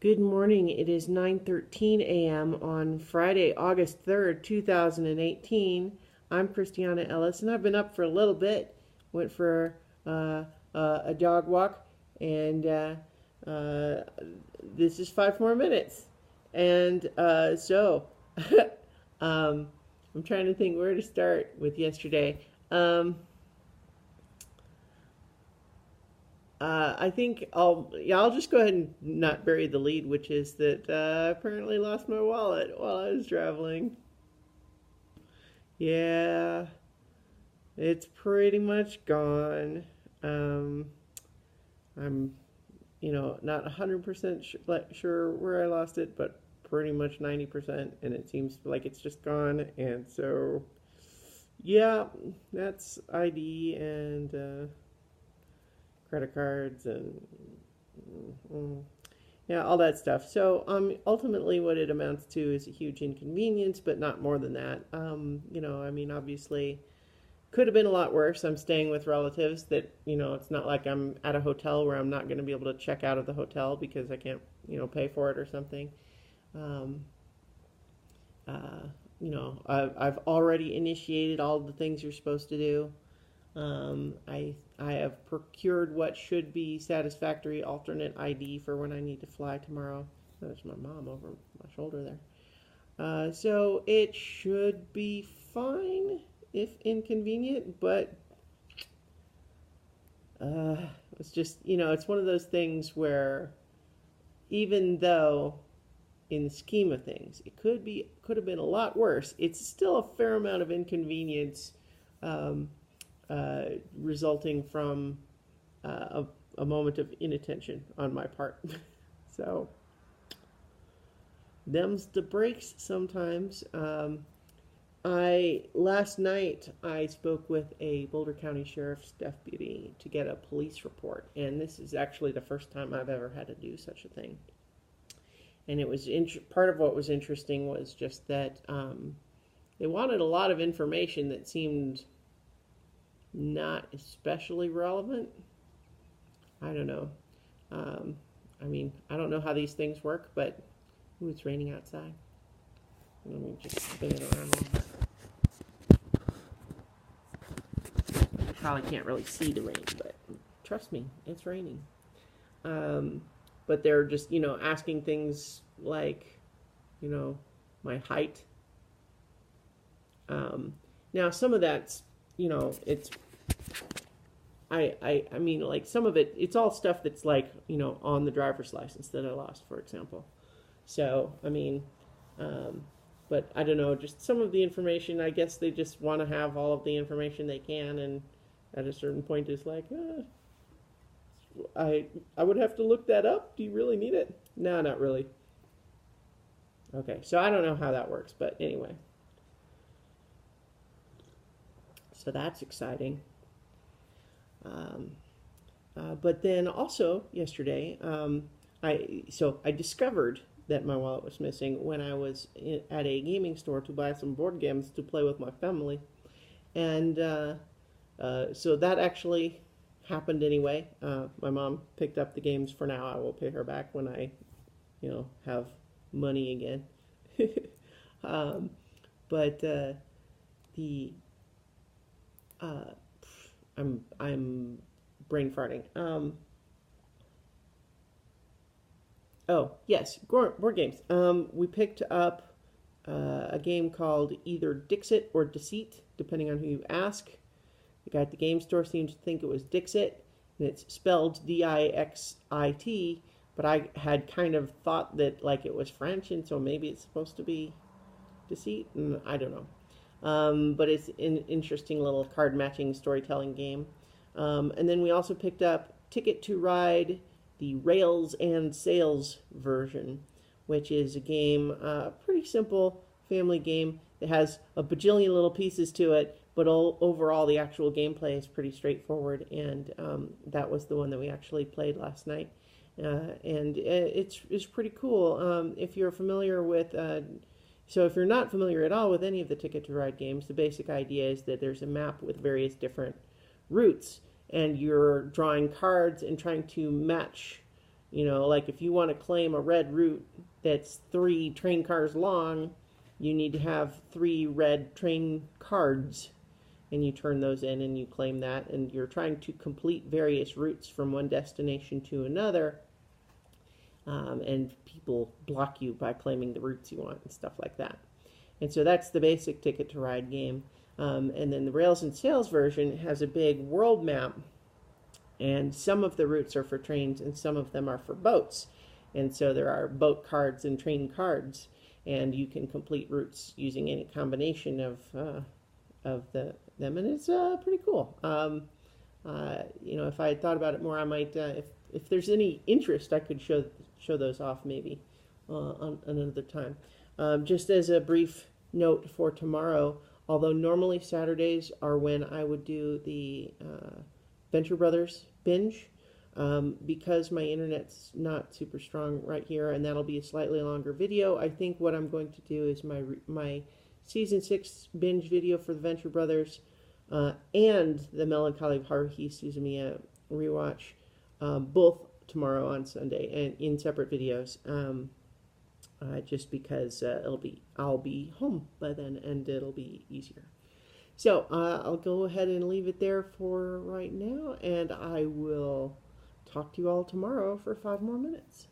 Good morning. It is 9:13 a.m. on Friday, August 3rd, 2018. I'm Christiana Ellis, and I've been up for a little bit. Went for a dog walk, and this is 5 more minutes. And I'm trying to think where to start with yesterday. I think I'll just go ahead and not bury the lead, which is that I apparently lost my wallet while I was traveling. Yeah, it's pretty much gone. I'm, not 100% sure where I lost it, but pretty much 90%, and it seems like it's just gone. And so, yeah, that's ID and credit cards and yeah, all that stuff. So ultimately what it amounts to is a huge inconvenience, but not more than that. Obviously could have been a lot worse. I'm staying with relatives that, it's not like I'm at a hotel where I'm not going to be able to check out of the hotel because I can't, pay for it or something. Um, I've already initiated all the things you're supposed to do. I have procured what should be satisfactory alternate ID for when I need to fly tomorrow. There's my mom over my shoulder there. So it should be fine if inconvenient, but it's just, it's one of those things where even though in the scheme of things it could have been a lot worse, it's still a fair amount of inconvenience. Resulting from a moment of inattention on my part. So, them's the breaks sometimes. Last night I spoke with a Boulder County Sheriff's deputy to get a police report, and this is actually the first time I've ever had to do such a thing. And it was part of what was interesting was just that they wanted a lot of information that seemed not especially relevant. I don't know. I don't know how these things work, but it's raining outside. Let me just spin it around a little bit. You probably can't really see the rain, but trust me, it's raining. But they're just, asking things like, my height. Now, some of that's it's like some of it's all stuff that's like, on the driver's license that I lost, for example. So, but I don't know, just some of the information, I guess they just want to have all of the information they can, and at a certain point it's like, I would have to look that up. Do you really need it? No, not really. Okay, so I don't know how that works, but anyway. So that's exciting. But then also yesterday, I discovered that my wallet was missing when I was at a gaming store to buy some board games to play with my family, and so that actually happened anyway. My mom picked up the games for now. I will pay her back when I, have money again. But the I'm brain farting. Oh yes, board games. We picked up a game called either Dixit or Deceit, depending on who you ask. The guy at the game store seems to think it was Dixit, and it's spelled Dixit. But I had kind of thought that like it was French, and so maybe it's supposed to be Deceit, and I don't know. But it's an interesting little card matching storytelling game. And then we also picked up Ticket to Ride, the Rails and Sails version, which is a game, pretty simple family game that has a bajillion little pieces to it, but overall the actual gameplay is pretty straightforward, and that was the one that we actually played last night. And it's pretty cool. If you're familiar with So if you're not familiar at all with any of the Ticket to Ride games, the basic idea is that there's a map with various different routes, and you're drawing cards and trying to match You know, like if you want to claim a red route that's 3 train cars long, you need to have 3 red train cards, and you turn those in and you claim that, and you're trying to complete various routes from one destination to another, and people block you by claiming the routes you want and stuff like that. And so that's the basic Ticket to Ride game. And then the Rails and Sails version has a big world map, and some of the routes are for trains and some of them are for boats. And so there are boat cards and train cards, and you can complete routes using any combination of them, and it's pretty cool. You know, if I had thought about it more, I might, if there's any interest, I could show those off maybe on another time. Just as a brief note for tomorrow, although normally Saturdays are when I would do the Venture Brothers binge, because my internet's not super strong right here, and that'll be a slightly longer video. I think what I'm going to do is my season 6 binge video for the Venture Brothers and the Melancholy of Haruhi Suzumiya rewatch, both tomorrow on Sunday and in separate videos. Just because I'll be home by then and it'll be easier. So I'll go ahead and leave it there for right now, and I will talk to you all tomorrow for 5 more minutes.